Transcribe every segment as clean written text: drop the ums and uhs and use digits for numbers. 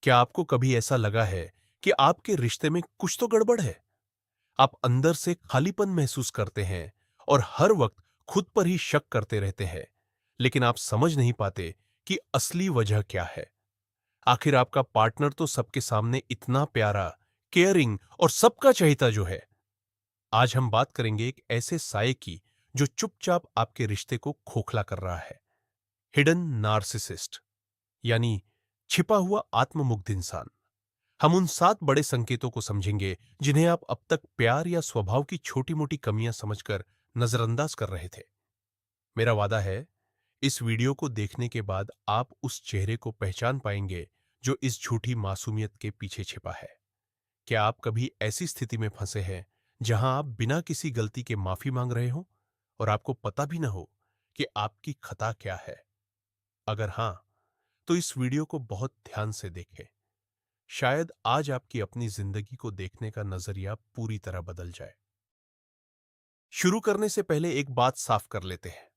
क्या आपको कभी ऐसा लगा है कि आपके रिश्ते में कुछ तो गड़बड़ है? आप अंदर से खालीपन महसूस करते हैं और हर वक्त खुद पर ही शक करते रहते हैं, लेकिन आप समझ नहीं पाते कि असली वजह क्या है। आखिर आपका पार्टनर तो सबके सामने इतना प्यारा, केयरिंग और सबका चहेता जो है। आज हम बात करेंगे एक ऐसे साये की जो चुपचाप आपके रिश्ते को खोखला कर रहा है। हिडन नार्सिसिस्ट, यानी छिपा हुआ आत्ममुग्ध इंसान। हम उन 7 बड़े संकेतों को समझेंगे जिन्हें आप अब तक प्यार या स्वभाव की छोटी-मोटी कमियां समझकर नजरअंदाज कर रहे थे। मेरा वादा है, इस वीडियो को देखने के बाद आप उस चेहरे को पहचान पाएंगे जो इस झूठी मासूमियत के पीछे छिपा है। क्या आप कभी ऐसी स्थिति में फंसे हैं जहां आप बिना किसी गलती के माफी मांग रहे हो और आपको पता भी ना हो कि आपकी खता क्या है? अगर हां, तो इस वीडियो को बहुत ध्यान से देखें। शायद आज आपकी अपनी जिंदगी को देखने का नजरिया पूरी तरह बदल जाए। शुरू करने से पहले एक बात साफ कर लेते हैं।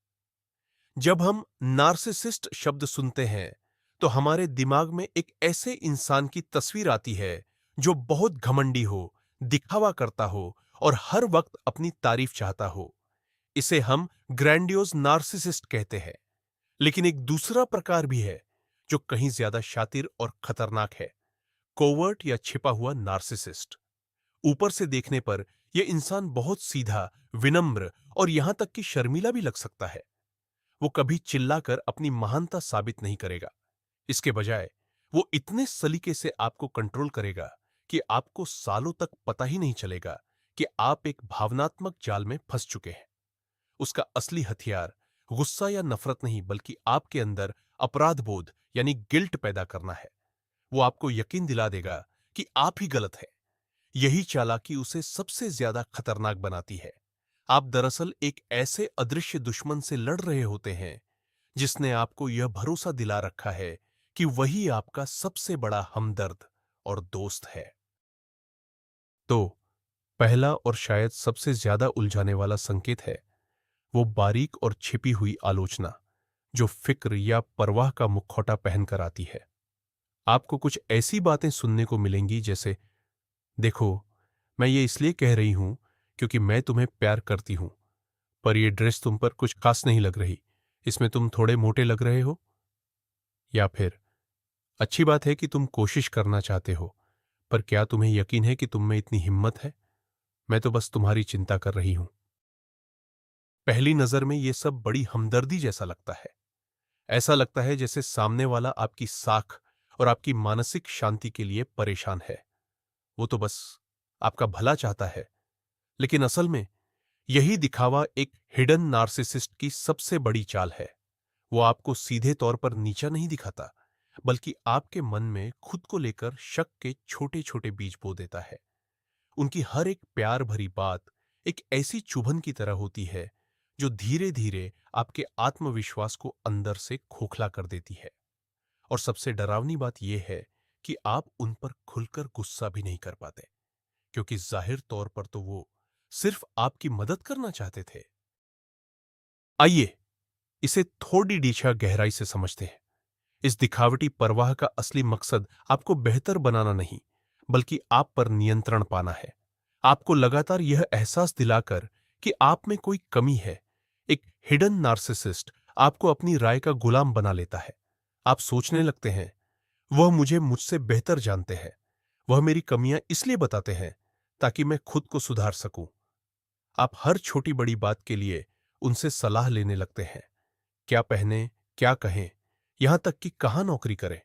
जब हम नार्सिसिस्ट शब्द सुनते हैं, तो हमारे दिमाग में एक ऐसे इंसान की तस्वीर आती है जो बहुत घमंडी हो, दिखावा करता हो और हर वक्त अपनी तारीफ चाहता हो। इसे हम ग्रैंडियोज नार्सिसिस्ट कहते हैं। लेकिन एक दूसरा प्रकार भी है जो कहीं ज्यादा शातिर और खतरनाक है, कोवर्ट या छिपा हुआ नार्सिसिस्ट। ऊपर से देखने पर यह इंसान बहुत सीधा, विनम्र और यहां तक कि शर्मीला भी लग सकता है। वो कभी चिल्लाकर अपनी महानता साबित नहीं करेगा। इसके बजाय वो इतने सलीके से आपको कंट्रोल करेगा कि आपको सालों तक पता ही नहीं चलेगा कि आप एक भावनात्मक जाल में फंस चुके हैं। उसका असली हथियार गुस्सा या नफरत नहीं, बल्कि आपके अंदर अपराध बोध यानी गिल्ट पैदा करना है। वो आपको यकीन दिला देगा कि आप ही गलत हैं। यही चालाकी उसे सबसे ज्यादा खतरनाक बनाती है। आप दरअसल एक ऐसे अदृश्य दुश्मन से लड़ रहे होते हैं जिसने आपको यह भरोसा दिला रखा है कि वही आपका सबसे बड़ा हमदर्द और दोस्त है। तो पहला और शायद सबसे ज्यादा उलझाने वाला संकेत है वो बारीक और छिपी हुई आलोचना, जो फिक्र या परवाह का मुखौटा पहनकर आती है। आपको कुछ ऐसी बातें सुनने को मिलेंगी जैसे, देखो, मैं ये इसलिए कह रही हूं क्योंकि मैं तुम्हें प्यार करती हूं, पर यह ड्रेस तुम पर कुछ खास नहीं लग रही, इसमें तुम थोड़े मोटे लग रहे हो। या फिर, अच्छी बात है कि तुम कोशिश करना चाहते हो, पर क्या तुम्हें यकीन है कि तुम में इतनी हिम्मत है? मैं तो बस तुम्हारी चिंता कर रही हूं। पहली नजर में यह सब बड़ी हमदर्दी जैसा लगता है। ऐसा लगता है जैसे सामने वाला आपकी साख और आपकी मानसिक शांति के लिए परेशान है। वो तो बस आपका भला चाहता है। लेकिन असल में यही दिखावा एक हिडन नार्सिसिस्ट की सबसे बड़ी चाल है। वो आपको सीधे तौर पर नीचा नहीं दिखाता, बल्कि आपके मन में खुद को लेकर शक के छोटे छोटे बीज बो देता है। उनकी हर एक प्यार भरी बात एक ऐसी चुभन की तरह होती है जो धीरे धीरे आपके आत्मविश्वास को अंदर से खोखला कर देती है। और सबसे डरावनी बात यह है कि आप उन पर खुलकर गुस्सा भी नहीं कर पाते, क्योंकि जाहिर तौर पर तो वो सिर्फ आपकी मदद करना चाहते थे। आइए इसे थोड़ी डीछा गहराई से समझते हैं। इस दिखावटी परवाह का असली मकसद आपको बेहतर बनाना नहीं, बल्कि आप पर नियंत्रण पाना है। आपको लगातार यह एहसास दिलाकर कि आप में कोई कमी है। एक हिडन नार्सिसिस्ट आपको अपनी राय का गुलाम बना लेता है। आप सोचने लगते हैं, वह मुझे मुझसे बेहतर जानते हैं, वह मेरी कमियां इसलिए बताते हैं ताकि मैं खुद को सुधार सकूं। आप हर छोटी बड़ी बात के लिए उनसे सलाह लेने लगते हैं। क्या पहने, क्या कहें, यहां तक कि कहां नौकरी करें।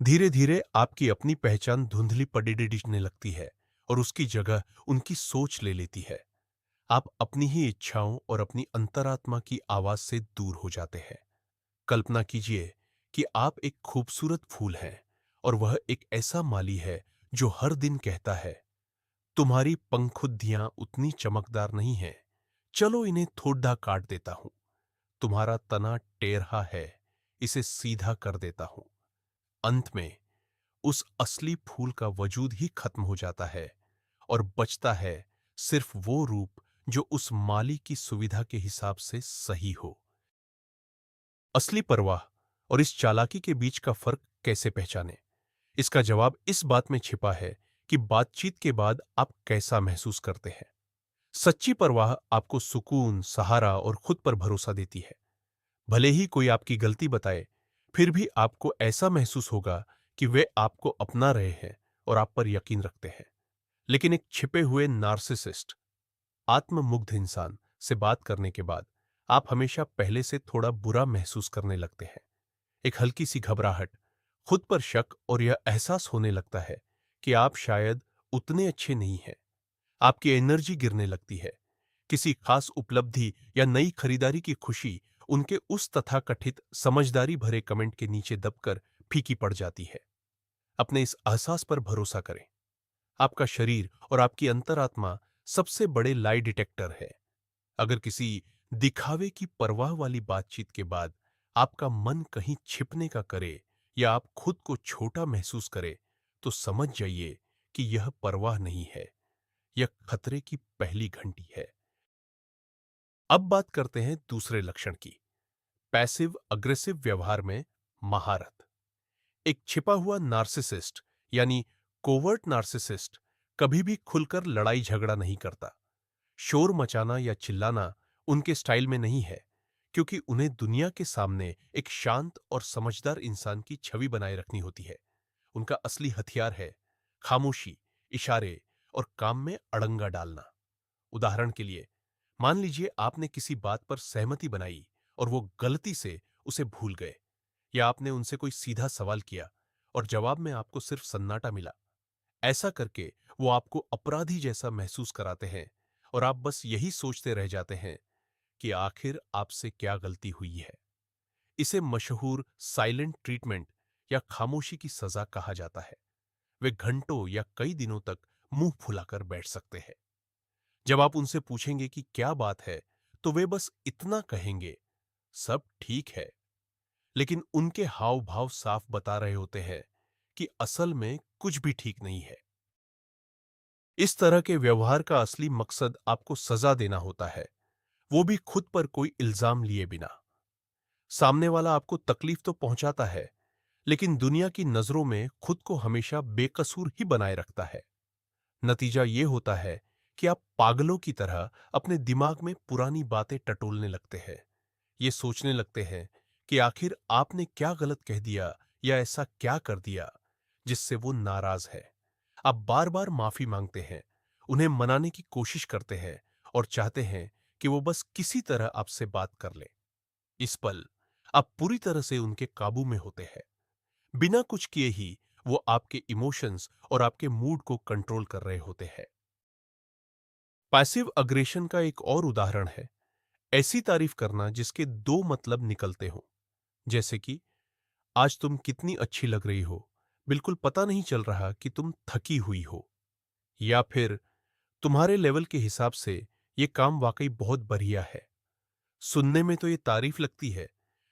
धीरे धीरे आपकी अपनी पहचान धुंधली पड़ी दिखने लगती है और उसकी जगह उनकी सोच ले लेती है। आप अपनी ही इच्छाओं और अपनी अंतरात्मा की आवाज से दूर हो जाते हैं। कल्पना कीजिए कि आप एक खूबसूरत फूल हैं और वह एक ऐसा माली है जो हर दिन कहता है, तुम्हारी पंखुद्दियां उतनी चमकदार नहीं हैं, चलो इन्हें थोड़ा काट देता हूं। तुम्हारा तना टेढ़ा है, इसे सीधा कर देता हूं। अंत में उस असली फूल का वजूद ही खत्म हो जाता है और बचता है सिर्फ वो रूप जो उस माली की सुविधा के हिसाब से सही हो। असली परवाह और इस चालाकी के बीच का फर्क कैसे पहचानें? इसका जवाब इस बात में छिपा है कि बातचीत के बाद आप कैसा महसूस करते हैं। सच्ची परवाह आपको सुकून, सहारा और खुद पर भरोसा देती है। भले ही कोई आपकी गलती बताए, फिर भी आपको ऐसा महसूस होगा कि वे आपको अपना रहे हैं और आप पर यकीन रखते हैं। लेकिन एक छिपे हुए नार्सिसिस्ट, आत्ममुग्ध इंसान से बात करने के बाद आप हमेशा पहले से थोड़ा बुरा महसूस करने लगते हैं। एक हल्की सी घबराहट, खुद पर शक और यह एहसास होने लगता है कि आप शायद उतने अच्छे नहीं हैं। आपकी एनर्जी गिरने लगती है। किसी खास उपलब्धि या नई खरीदारी की खुशी उनके उस तथाकथित समझदारी भरे कमेंट के नीचे दबकर फीकी पड़ जाती है। अपने इस एहसास पर भरोसा करें। आपका शरीर और आपकी अंतरात्मा सबसे बड़े लाई डिटेक्टर है। अगर किसी दिखावे की परवाह वाली बातचीत के बाद आपका मन कहीं छिपने का करे या आप खुद को छोटा महसूस करें, तो समझ जाइए कि यह परवाह नहीं है, यह खतरे की पहली घंटी है। अब बात करते हैं दूसरे लक्षण की, पैसिव अग्रेसिव व्यवहार में महारत। एक छिपा हुआ नार्सिसिस्ट यानी कोवर्ट नार्सिसिस्ट कभी भी खुलकर लड़ाई झगड़ा नहीं करता। शोर मचाना या चिल्लाना उनके स्टाइल में नहीं है, क्योंकि उन्हें दुनिया के सामने एक शांत और समझदार इंसान की छवि बनाए रखनी होती है। उनका असली हथियार है खामोशी, इशारे और काम में अड़ंगा डालना। उदाहरण के लिए, मान लीजिए आपने किसी बात पर सहमति बनाई और वो गलती से उसे भूल गए, या आपने उनसे कोई सीधा सवाल किया और जवाब में आपको सिर्फ सन्नाटा मिला। ऐसा करके वो आपको अपराधी जैसा महसूस कराते हैं और आप बस यही सोचते रह जाते हैं कि आखिर आपसे क्या गलती हुई है। इसे मशहूर साइलेंट ट्रीटमेंट या खामोशी की सजा कहा जाता है। वे घंटों या कई दिनों तक मुंह फुलाकर बैठ सकते हैं। जब आप उनसे पूछेंगे कि क्या बात है, तो वे बस इतना कहेंगे, सब ठीक है। लेकिन उनके हाव भाव साफ बता रहे होते हैं कि असल में कुछ भी ठीक नहीं है। इस तरह के व्यवहार का असली मकसद आपको सजा देना होता है, वो भी खुद पर कोई इल्जाम लिए बिना। सामने वाला आपको तकलीफ तो पहुंचाता है, लेकिन दुनिया की नजरों में खुद को हमेशा बेकसूर ही बनाए रखता है। नतीजा ये होता है कि आप पागलों की तरह अपने दिमाग में पुरानी बातें टटोलने लगते हैं। ये सोचने लगते हैं कि आखिर आपने क्या गलत कह दिया या ऐसा क्या कर दिया जिससे वो नाराज है। आप बार बार माफी मांगते हैं, उन्हें मनाने की कोशिश करते हैं और चाहते हैं कि वो बस किसी तरह आपसे बात कर ले। इस पल आप पूरी तरह से उनके काबू में होते हैं। बिना कुछ किए ही वो आपके इमोशंस और आपके मूड को कंट्रोल कर रहे होते हैं। पैसिव अग्रेशन का एक और उदाहरण है ऐसी तारीफ करना जिसके दो मतलब निकलते हों, जैसे कि आज तुम कितनी अच्छी लग रही हो, बिल्कुल पता नहीं चल रहा कि तुम थकी हुई हो। या फिर तुम्हारे लेवल के हिसाब से ये काम वाकई बहुत बढ़िया है। सुनने में तो ये तारीफ लगती है,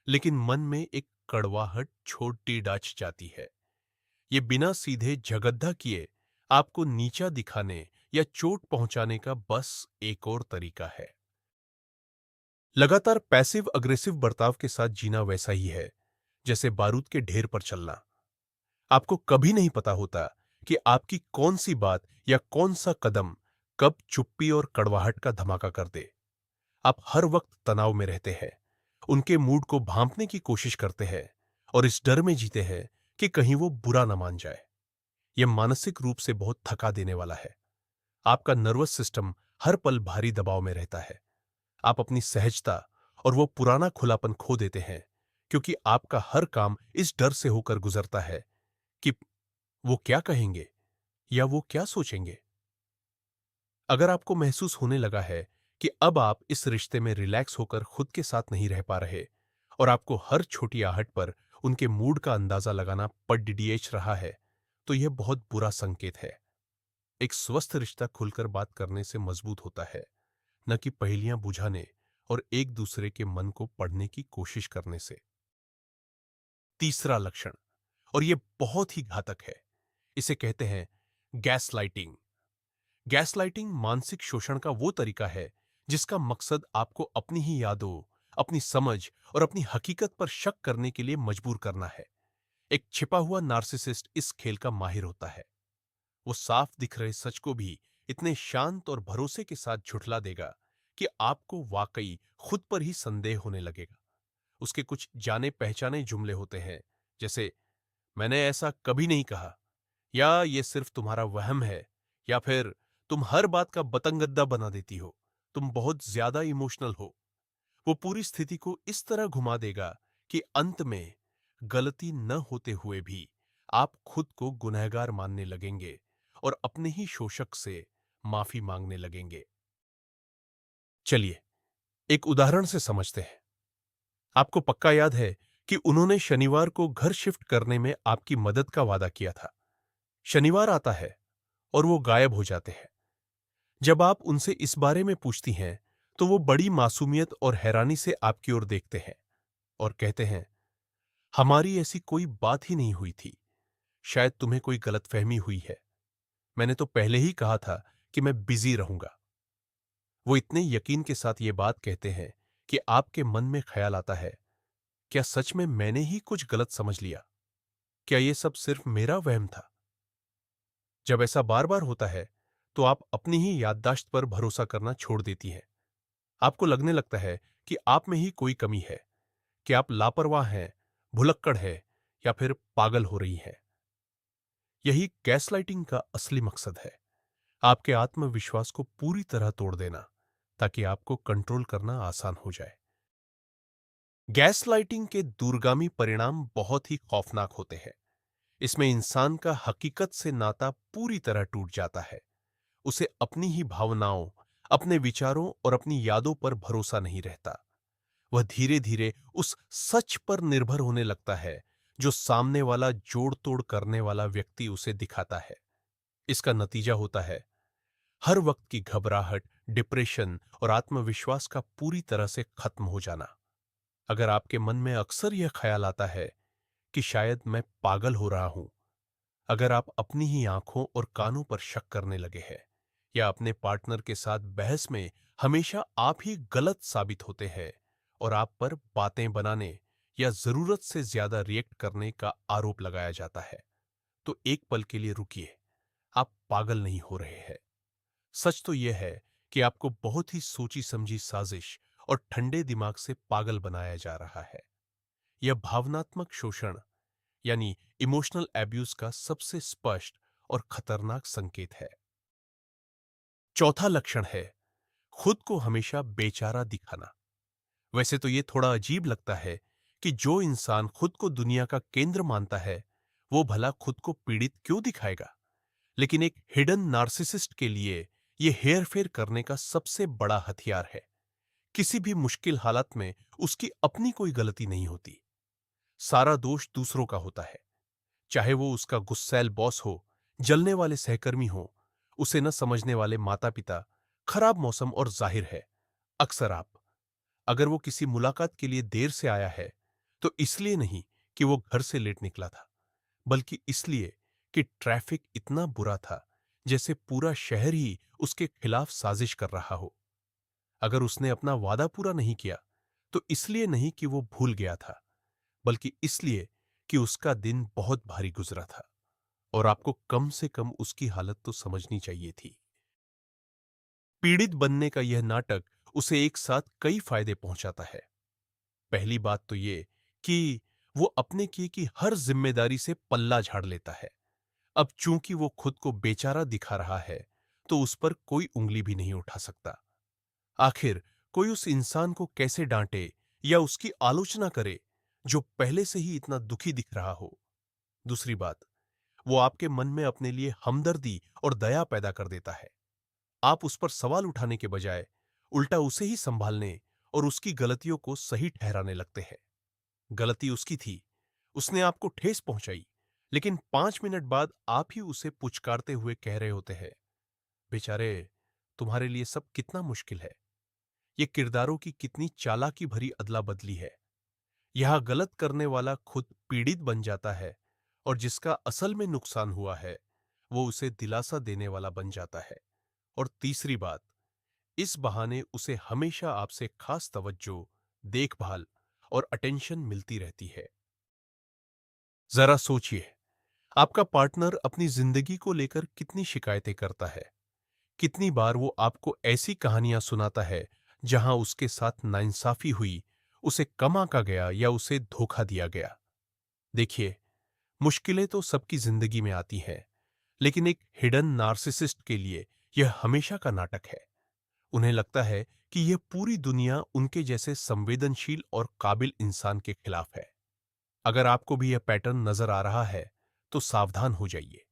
लेकिन मन में एक कड़वाहट छोटी डाच जाती है। ये बिना सीधे झगड्डा किए आपको नीचा दिखाने या चोट पहुंचाने का बस एक और तरीका है। लगातार पैसिव अग्रेसिव बर्ताव के साथ जीना वैसा ही है जैसे बारूद के ढेर पर चलना। आपको कभी नहीं पता होता कि आपकी कौन सी बात या कौन सा कदम कब चुप्पी और कड़वाहट का धमाका कर दे। आप हर वक्त तनाव में रहते हैं, उनके मूड को भांपने की कोशिश करते हैं और इस डर में जीते हैं कि कहीं वो बुरा न मान जाए। यह मानसिक रूप से बहुत थका देने वाला है। आपका नर्वस सिस्टम हर पल भारी दबाव में रहता है। आप अपनी सहजता और वो पुराना खुलापन खो देते हैं, क्योंकि आपका हर काम इस डर से होकर गुजरता है कि वो क्या कहेंगे या वो क्या सोचेंगे। अगर आपको महसूस होने लगा है कि अब आप इस रिश्ते में रिलैक्स होकर खुद के साथ नहीं रह पा रहे और आपको हर छोटी आहट पर उनके मूड का अंदाजा लगाना पड़ रहा है, तो यह बहुत बुरा संकेत है। एक स्वस्थ रिश्ता खुलकर बात करने से मजबूत होता है, न कि पहेलियां बुझाने और एक दूसरे के मन को पढ़ने की कोशिश करने से। तीसरा लक्षण, और यह बहुत ही घातक है, इसे कहते हैं गैसलाइटिंग। गैसलाइटिंग मानसिक शोषण का वो तरीका है जिसका मकसद आपको अपनी ही यादों, अपनी समझ और अपनी हकीकत पर शक करने के लिए मजबूर करना है। एक छिपा हुआ नार्सिसिस्ट इस खेल का माहिर होता है। वो साफ दिख रहे सच को भी इतने शांत और भरोसे के साथ झुठला देगा कि आपको वाकई खुद पर ही संदेह होने लगेगा। उसके कुछ जाने पहचाने जुमले होते हैं, जैसे मैंने ऐसा कभी नहीं कहा, या ये सिर्फ तुम्हारा वहम है, या फिर तुम हर बात का बतंगद्दा बना देती हो, तुम बहुत ज्यादा इमोशनल हो। वो पूरी स्थिति को इस तरह घुमा देगा कि अंत में गलती न होते हुए भी आप खुद को गुनहगार मानने लगेंगे और अपने ही शोषक से माफी मांगने लगेंगे। चलिए एक उदाहरण से समझते हैं। आपको पक्का याद है कि उन्होंने शनिवार को घर शिफ्ट करने में आपकी मदद का वादा किया था। शनिवार आता है और वो गायब हो जाते हैं। जब आप उनसे इस बारे में पूछती हैं, तो वो बड़ी मासूमियत और हैरानी से आपकी ओर देखते हैं और कहते हैं, हमारी ऐसी कोई बात ही नहीं हुई थी। शायद तुम्हें कोई गलतफहमी हुई है। मैंने तो पहले ही कहा था कि मैं बिजी रहूंगा। वो इतने यकीन के साथ ये बात कहते हैं कि आपके मन में ख्याल आता है, क्या सच में मैंने ही कुछ गलत समझ लिया? क्या ये सब सिर्फ मेरा वहम था? जब ऐसा बार बार होता है, तो आप अपनी ही याददाश्त पर भरोसा करना छोड़ देती हैं। आपको लगने लगता है कि आप में ही कोई कमी है, कि आप लापरवाह हैं, भुलक्कड़ है, या फिर पागल हो रही हैं। यही गैसलाइटिंग का असली मकसद है, आपके आत्मविश्वास को पूरी तरह तोड़ देना, ताकि आपको कंट्रोल करना आसान हो जाए। गैसलाइटिंग के दूरगामी परिणाम बहुत ही खौफनाक होते हैं। इसमें इंसान का हकीकत से नाता पूरी तरह टूट जाता है। उसे अपनी ही भावनाओं, अपने विचारों और अपनी यादों पर भरोसा नहीं रहता। वह धीरे धीरे उस सच पर निर्भर होने लगता है जो सामने वाला जोड़ तोड़ करने वाला व्यक्ति उसे दिखाता है। इसका नतीजा होता है हर वक्त की घबराहट, डिप्रेशन और आत्मविश्वास का पूरी तरह से खत्म हो जाना। अगर आपके मन में अक्सर यह ख्याल आता है कि शायद मैं पागल हो रहा हूं, अगर आप अपनी ही आंखों और कानों पर शक करने लगे हैं, या अपने पार्टनर के साथ बहस में हमेशा आप ही गलत साबित होते हैं और आप पर बातें बनाने या जरूरत से ज्यादा रिएक्ट करने का आरोप लगाया जाता है, तो एक पल के लिए रुकिए। आप पागल नहीं हो रहे हैं। सच तो यह है कि आपको बहुत ही सोची समझी साजिश और ठंडे दिमाग से पागल बनाया जा रहा है। यह भावनात्मक शोषण यानी इमोशनल एब्यूज का सबसे स्पष्ट और खतरनाक संकेत है। चौथा लक्षण है खुद को हमेशा बेचारा दिखाना। वैसे तो यह थोड़ा अजीब लगता है कि जो इंसान खुद को दुनिया का केंद्र मानता है, वो भला खुद को पीड़ित क्यों दिखाएगा? लेकिन एक हिडन नार्सिसिस्ट के लिए यह हेरफेर करने का सबसे बड़ा हथियार है। किसी भी मुश्किल हालत में उसकी अपनी कोई गलती नहीं होती। सारा दोष दूसरों का होता है। चाहे वो उसका गुस्सैल बॉस हो, जलने वाले सहकर्मी हो, उसे न समझने वाले माता पिता, खराब मौसम और जाहिर है अक्सर आप। अगर वो किसी मुलाकात के लिए देर से आया है, तो इसलिए नहीं कि वो घर से लेट निकला था, बल्कि इसलिए कि ट्रैफिक इतना बुरा था जैसे पूरा शहर ही उसके खिलाफ साजिश कर रहा हो। अगर उसने अपना वादा पूरा नहीं किया, तो इसलिए नहीं कि वो भूल गया था, बल्कि इसलिए कि उसका दिन बहुत भारी गुजरा था और आपको कम से कम उसकी हालत तो समझनी चाहिए थी। पीड़ित बनने का यह नाटक उसे एक साथ कई फायदे पहुंचाता है। पहली बात तो ये कि वो अपने किए की हर जिम्मेदारी से पल्ला झाड़ लेता है। अब चूंकि वो खुद को बेचारा दिखा रहा है, तो उस पर कोई उंगली भी नहीं उठा सकता। आखिर कोई उस इंसान को कैसे डांटे या उसकी आलोचना करे जो पहले से ही इतना दुखी दिख रहा हो? दूसरी बात, वो आपके मन में अपने लिए हमदर्दी और दया पैदा कर देता है। आप उस पर सवाल उठाने के बजाय उल्टा उसे ही संभालने और उसकी गलतियों को सही ठहराने लगते हैं। गलती उसकी थी, उसने आपको ठेस पहुंचाई, लेकिन 5 मिनट बाद आप ही उसे पुचकारते हुए कह रहे होते हैं, बेचारे, तुम्हारे लिए सब कितना मुश्किल है। ये किरदारों की कितनी चालाकी भरी अदला बदली है। यहां गलत करने वाला खुद पीड़ित बन जाता है और जिसका असल में नुकसान हुआ है, वो उसे दिलासा देने वाला बन जाता है। और तीसरी बात, इस बहाने उसे हमेशा आपसे खास तवज्जो, देखभाल और अटेंशन मिलती रहती है। जरा सोचिए, आपका पार्टनर अपनी जिंदगी को लेकर कितनी शिकायतें करता है। कितनी बार वो आपको ऐसी कहानियां सुनाता है जहां उसके साथ नाइंसाफी हुई, उसे कम आंका गया या उसे धोखा दिया गया। देखिए, मुश्किलें तो सबकी जिंदगी में आती हैं, लेकिन एक हिडन नार्सिसिस्ट के लिए यह हमेशा का नाटक है। उन्हें लगता है कि यह पूरी दुनिया उनके जैसे संवेदनशील और काबिल इंसान के खिलाफ है। अगर आपको भी यह पैटर्न नजर आ रहा है, तो सावधान हो जाइए।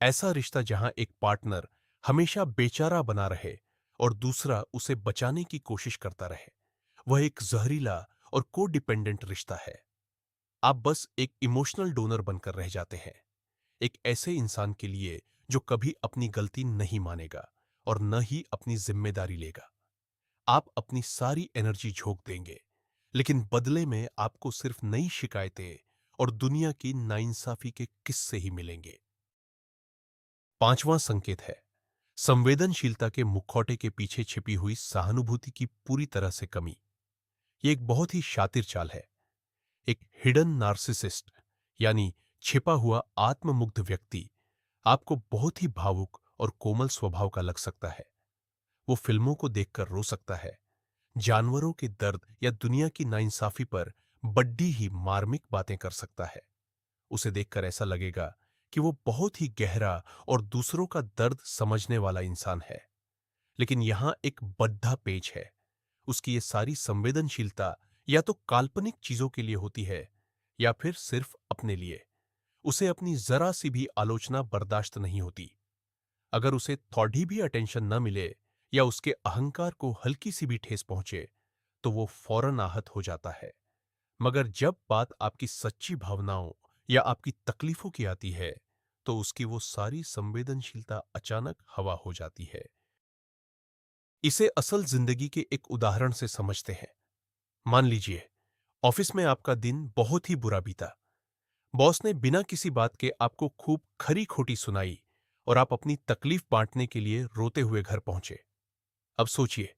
ऐसा रिश्ता जहां एक पार्टनर हमेशा बेचारा बना रहे और दूसरा उसे बचाने की कोशिश करता रहे, वह एक जहरीला और को डिपेंडेंट रिश्ता है। आप बस एक इमोशनल डोनर बनकर रह जाते हैं, एक ऐसे इंसान के लिए जो कभी अपनी गलती नहीं मानेगा और न ही अपनी जिम्मेदारी लेगा। आप अपनी सारी एनर्जी झोंक देंगे, लेकिन बदले में आपको सिर्फ नई शिकायतें और दुनिया की नाइंसाफी के किस्से ही मिलेंगे। पांचवां संकेत है संवेदनशीलता के मुखौटे के पीछे छिपी हुई सहानुभूति की पूरी तरह से कमी। यह एक बहुत ही शातिर चाल है। एक हिडन नार्सिसिस्ट यानी छिपा हुआ आत्ममुग्ध व्यक्ति आपको बहुत ही भावुक और कोमल स्वभाव का लग सकता है। वो फिल्मों को देखकर रो सकता है, जानवरों के दर्द या दुनिया की नाइंसाफी पर बड्डी ही मार्मिक बातें कर सकता है। उसे देखकर ऐसा लगेगा कि वो बहुत ही गहरा और दूसरों का दर्द समझने वाला इंसान है। लेकिन यहां एक बद्धा पेच है। उसकी ये सारी संवेदनशीलता या तो काल्पनिक चीजों के लिए होती है या फिर सिर्फ अपने लिए। उसे अपनी जरा सी भी आलोचना बर्दाश्त नहीं होती। अगर उसे थोड़ी भी अटेंशन न मिले या उसके अहंकार को हल्की सी भी ठेस पहुंचे, तो वो फौरन आहत हो जाता है। मगर जब बात आपकी सच्ची भावनाओं या आपकी तकलीफों की आती है, तो उसकी वो सारी संवेदनशीलता अचानक हवा हो जाती है। इसे असल जिंदगी के एक उदाहरण से समझते हैं। मान लीजिए, ऑफिस में आपका दिन बहुत ही बुरा बीता। बॉस ने बिना किसी बात के आपको खूब खरी खोटी सुनाई और आप अपनी तकलीफ बांटने के लिए रोते हुए घर पहुंचे। अब सोचिए,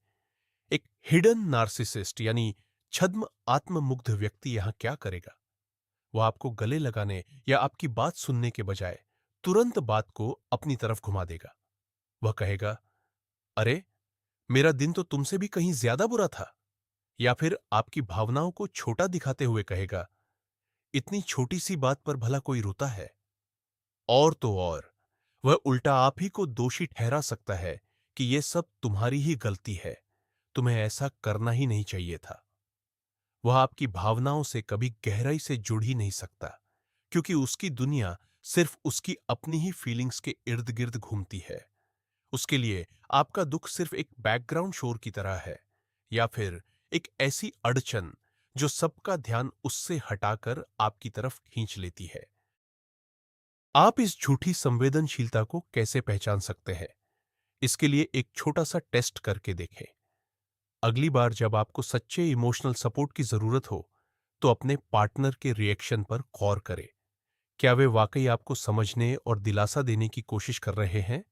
एक हिडन नार्सिसिस्ट यानी छद्म आत्ममुग्ध व्यक्ति यहां क्या करेगा? वह आपको गले लगाने या आपकी बात सुनने के बजाय तुरंत बात को अपनी तरफ घुमा देगा। वह कहेगा, अरे, मेरा दिन तो तुमसे भी कहीं ज्यादा बुरा था। या फिर आपकी भावनाओं को छोटा दिखाते हुए कहेगा, इतनी छोटी सी बात पर भला कोई रोता है। और तो और, वह उल्टा आप ही को दोषी ठहरा सकता है कि यह सब तुम्हारी ही गलती है, तुम्हें ऐसा करना ही नहीं चाहिए था। वह आपकी भावनाओं से कभी गहराई से जुड़ ही नहीं सकता, क्योंकि उसकी दुनिया सिर्फ उसकी अपनी ही फीलिंग्स के इर्द गिर्द घूमती है। उसके लिए आपका दुख सिर्फ एक बैकग्राउंड शोर की तरह है, या फिर एक ऐसी अड़चन जो सबका ध्यान उससे हटाकर आपकी तरफ खींच लेती है। आप इस झूठी संवेदनशीलता को कैसे पहचान सकते हैं? इसके लिए एक छोटा सा टेस्ट करके देखें। अगली बार जब आपको सच्चे इमोशनल सपोर्ट की जरूरत हो, तो अपने पार्टनर के रिएक्शन पर गौर करें। क्या वे वाकई आपको समझने और दिलासा देने की कोशिश कर रहे हैं,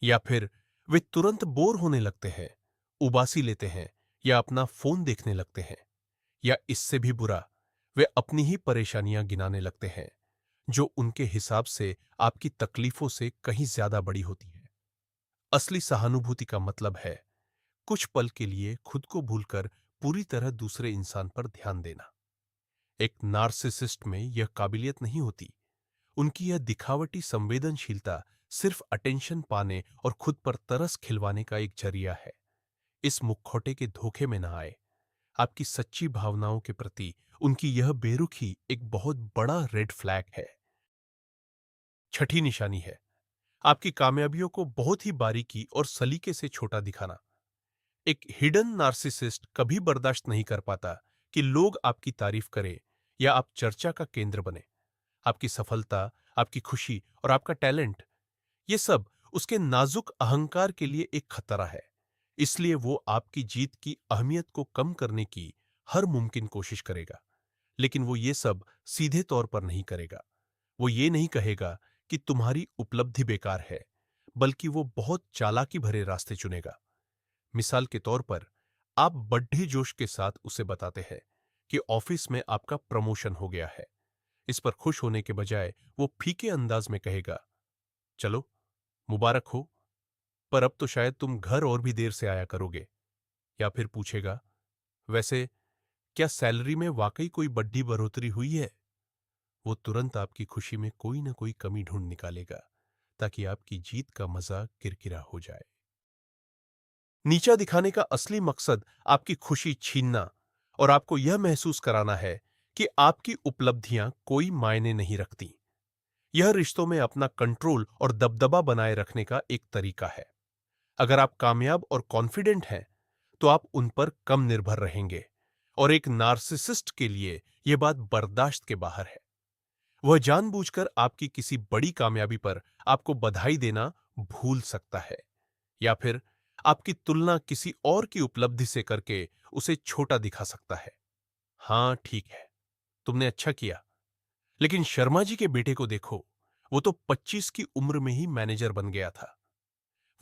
या फिर वे तुरंत बोर होने लगते हैं, उबासी लेते हैं या अपना फोन देखने लगते हैं, या इससे भी बुरा, वे अपनी ही परेशानियां गिनाने लगते हैं, जो उनके हिसाब से आपकी तकलीफों से कहीं ज्यादा बड़ी होती है। असली सहानुभूति का मतलब है कुछ पल के लिए खुद को भूलकर पूरी तरह दूसरे इंसान पर ध्यान देना। एक नार्सिसिस्ट में यह काबिलियत नहीं होती। उनकी यह दिखावटी संवेदनशीलता सिर्फ अटेंशन पाने और खुद पर तरस खिलवाने का एक जरिया है। इस मुखौटे के धोखे में ना आए। आपकी सच्ची भावनाओं के प्रति उनकी यह बेरुखी एक बहुत बड़ा रेड फ्लैग है। छठी निशानी है आपकी कामयाबियों को बहुत ही बारीकी और सलीके से छोटा दिखाना। एक हिडन नार्सिसिस्ट कभी बर्दाश्त नहीं कर पाता कि लोग आपकी तारीफ करें या आप चर्चा का केंद्र बने। आपकी सफलता, आपकी खुशी और आपका टैलेंट, ये सब उसके नाजुक अहंकार के लिए एक खतरा है। इसलिए वो आपकी जीत की अहमियत को कम करने की हर मुमकिन कोशिश करेगा। लेकिन वो ये सब सीधे तौर पर नहीं करेगा। वो ये नहीं कहेगा कि तुम्हारी उपलब्धि बेकार है, बल्कि वो बहुत चालाकी भरे रास्ते चुनेगा। मिसाल के तौर पर, आप बड्ढे जोश के साथ उसे बताते हैं कि ऑफिस में आपका प्रमोशन हो गया है, इस पर खुश होने के बजाय वो फीके अंदाज में कहेगा, चलो, मुबारक हो, पर अब तो शायद तुम घर और भी देर से आया करोगे। या फिर पूछेगा, वैसे क्या सैलरी में वाकई कोई बड्डी बढ़ोतरी हुई है? वो तुरंत आपकी खुशी में कोई ना कोई कमी ढूंढ निकालेगा, ताकि आपकी जीत का मजा किरकिरा हो जाए। नीचा दिखाने का असली मकसद आपकी खुशी छीनना और आपको यह महसूस कराना है कि आपकी उपलब्धियां कोई मायने नहीं रखती। यह रिश्तों में अपना कंट्रोल और दबदबा बनाए रखने का एक तरीका है। अगर आप कामयाब और कॉन्फिडेंट हैं, तो आप उन पर कम निर्भर रहेंगे, और एक नार्सिसिस्ट के लिए यह बात बर्दाश्त के बाहर है। वह जानबूझकर आपकी किसी बड़ी कामयाबी पर आपको बधाई देना भूल सकता है, या फिर आपकी तुलना किसी और की उपलब्धि से करके उसे छोटा दिखा सकता है। हाँ, ठीक है, तुमने अच्छा किया, लेकिन शर्मा जी के बेटे को देखो, वो तो 25 की उम्र में ही मैनेजर बन गया था।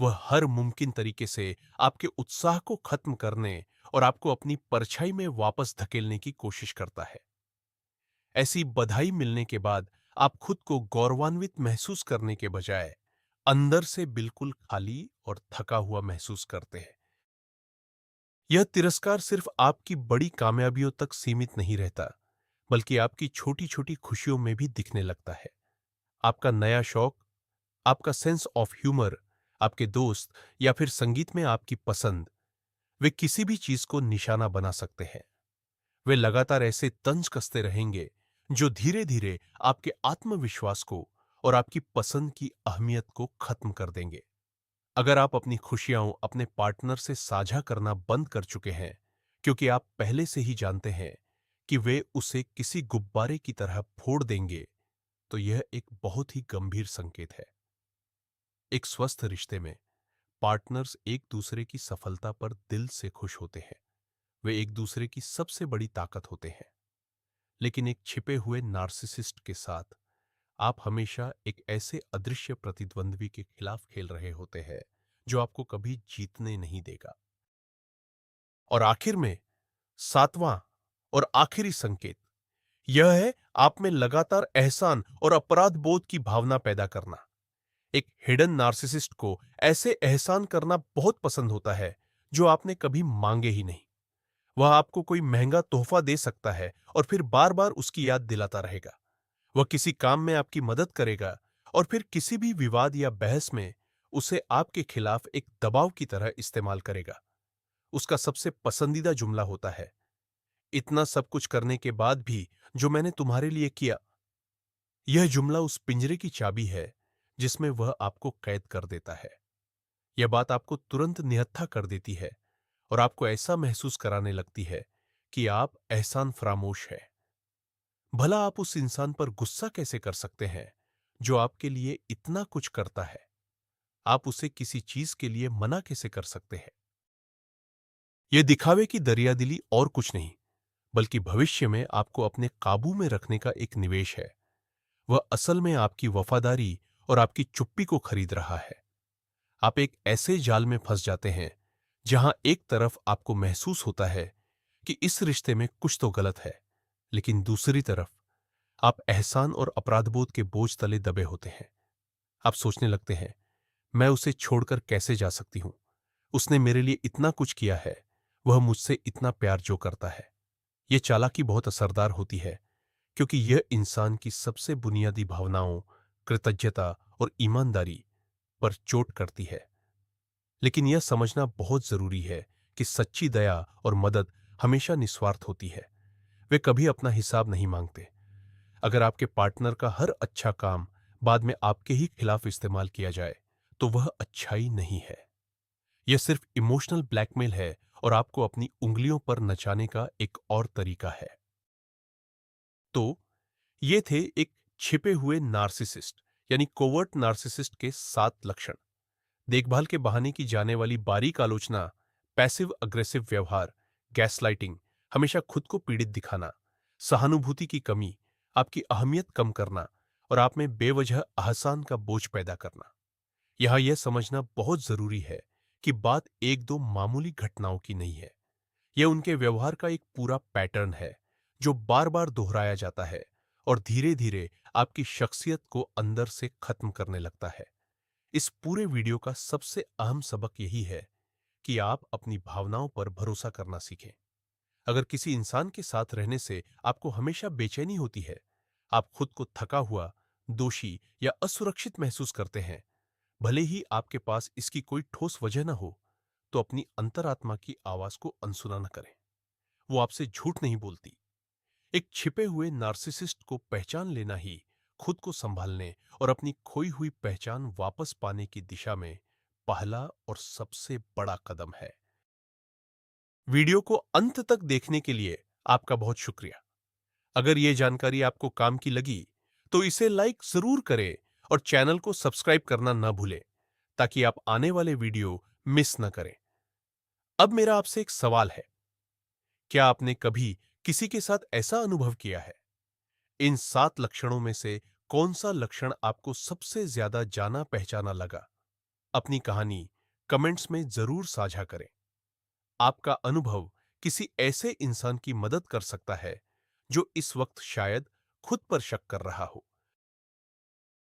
वह हर मुमकिन तरीके से आपके उत्साह को खत्म करने और आपको अपनी परछाई में वापस धकेलने की कोशिश करता है। ऐसी बधाई मिलने के बाद आप खुद को गौरवान्वित महसूस करने के बजाय अंदर से बिल्कुल खाली और थका हुआ महसूस करते हैं। यह तिरस्कार सिर्फ आपकी बड़ी कामयाबियों तक सीमित नहीं रहता, बल्कि आपकी छोटी-छोटी खुशियों में भी दिखने लगता है। आपका नया शौक, आपका सेंस ऑफ ह्यूमर, आपके दोस्त या फिर संगीत में आपकी पसंद, वे किसी भी चीज को निशाना बना सकते हैं। वे लगातार ऐसे तंज कसते रहेंगे जो धीरे धीरे आपके आत्मविश्वास को और आपकी पसंद की अहमियत को खत्म कर देंगे। अगर आप अपनी खुशियां अपने पार्टनर से साझा करना बंद कर चुके हैं, क्योंकि आप पहले से ही जानते हैं कि वे उसे किसी गुब्बारे की तरह फोड़ देंगे, तो यह एक बहुत ही गंभीर संकेत है। एक स्वस्थ रिश्ते में पार्टनर्स एक दूसरे की सफलता पर दिल से खुश होते हैं। वे एक दूसरे की सबसे बड़ी ताकत होते हैं। लेकिन एक छिपे हुए नार्सिसिस्ट के साथ आप हमेशा एक ऐसे अदृश्य प्रतिद्वंद्वी के खिलाफ खेल रहे होते हैं जो आपको कभी जीतने नहीं देगा। और आखिर में, सातवां और आखिरी संकेत यह है आप में लगातार एहसान और अपराध बोध की भावना पैदा करना। एक हिडन नार्सिसिस्ट को ऐसे एहसान करना बहुत पसंद होता है जो आपने कभी मांगे ही नहीं। वह आपको कोई महंगा तोहफा दे सकता है और फिर बार बार उसकी याद दिलाता रहेगा। वह किसी काम में आपकी मदद करेगा और फिर किसी भी विवाद या बहस में उसे आपके खिलाफ एक दबाव की तरह इस्तेमाल करेगा। उसका सबसे पसंदीदा जुमला होता है, इतना सब कुछ करने के बाद भी जो मैंने तुम्हारे लिए किया। यह जुमला उस पिंजरे की चाबी है जिसमें वह आपको कैद कर देता है। यह बात आपको तुरंत निहत्था कर देती है और आपको ऐसा महसूस कराने लगती है कि आप एहसान फरामोश है। भला आप उस इंसान पर गुस्सा कैसे कर सकते हैं जो आपके लिए इतना कुछ करता है? आप उसे किसी चीज के लिए मना कैसे कर सकते हैं? यह दिखावे की दरियादिली और कुछ नहीं, बल्कि भविष्य में आपको अपने काबू में रखने का एक निवेश है। वह असल में आपकी वफादारी और आपकी चुप्पी को खरीद रहा है। आप एक ऐसे जाल में फंस जाते हैं जहां एक तरफ आपको महसूस होता है कि इस रिश्ते में कुछ तो गलत है, लेकिन दूसरी तरफ आप एहसान और अपराधबोध के बोझ तले दबे होते हैं। आप सोचने लगते हैं, मैं उसे छोड़कर कैसे जा सकती हूं? उसने मेरे लिए इतना कुछ किया है, वह मुझसे इतना प्यार जो करता है। यह चालाकी बहुत असरदार होती है, क्योंकि यह इंसान की सबसे बुनियादी भावनाओं, कृतज्ञता और ईमानदारी पर चोट करती है। लेकिन यह समझना बहुत जरूरी है कि सच्ची दया और मदद हमेशा निस्वार्थ होती है। वे कभी अपना हिसाब नहीं मांगते। अगर आपके पार्टनर का हर अच्छा काम बाद में आपके ही खिलाफ इस्तेमाल किया जाए, तो वह अच्छाई नहीं है। यह सिर्फ इमोशनल ब्लैकमेल है और आपको अपनी उंगलियों पर नचाने का एक और तरीका है। तो ये थे एक छिपे हुए नार्सिसिस्ट यानी कोवर्ट नार्सिसिस्ट के 7 लक्षण। देखभाल के बहाने की जाने वाली बारीक आलोचना, पैसिव अग्रेसिव व्यवहार, गैसलाइटिंग, हमेशा खुद को पीड़ित दिखाना, सहानुभूति की कमी, आपकी अहमियत कम करना और आप में बेवजह आसान का बोझ पैदा करना। यहां यह समझना बहुत जरूरी है कि बात एक दो मामूली घटनाओं की नहीं है। यह उनके व्यवहार का एक पूरा पैटर्न है जो बार बार दोहराया जाता है और धीरे धीरे आपकी शख्सियत को अंदर से खत्म करने लगता है। इस पूरे वीडियो का सबसे अहम सबक यही है कि आप अपनी भावनाओं पर भरोसा करना सीखें। अगर किसी इंसान के साथ रहने से आपको हमेशा बेचैनी होती है, आप खुद को थका हुआ, दोषी या असुरक्षित महसूस करते हैं, भले ही आपके पास इसकी कोई ठोस वजह न हो, तो अपनी अंतरात्मा की आवाज को अनसुना न करें। वो आपसे झूठ नहीं बोलती। एक छिपे हुए नार्सिसिस्ट को पहचान लेना ही खुद को संभालने और अपनी खोई हुई पहचान वापस पाने की दिशा में पहला और सबसे बड़ा कदम है। वीडियो को अंत तक देखने के लिए आपका बहुत शुक्रिया। अगर यह जानकारी आपको काम की लगी, तो इसे लाइक जरूर करें और चैनल को सब्सक्राइब करना न भूलें, ताकि आप आने वाले वीडियो मिस न करें। अब मेरा आपसे एक सवाल है, क्या आपने कभी किसी के साथ ऐसा अनुभव किया है? इन 7 लक्षणों में से कौन सा लक्षण आपको सबसे ज्यादा जाना पहचाना लगा? अपनी कहानी कमेंट्स में जरूर साझा करें। आपका अनुभव किसी ऐसे इंसान की मदद कर सकता है जो इस वक्त शायद खुद पर शक कर रहा हो।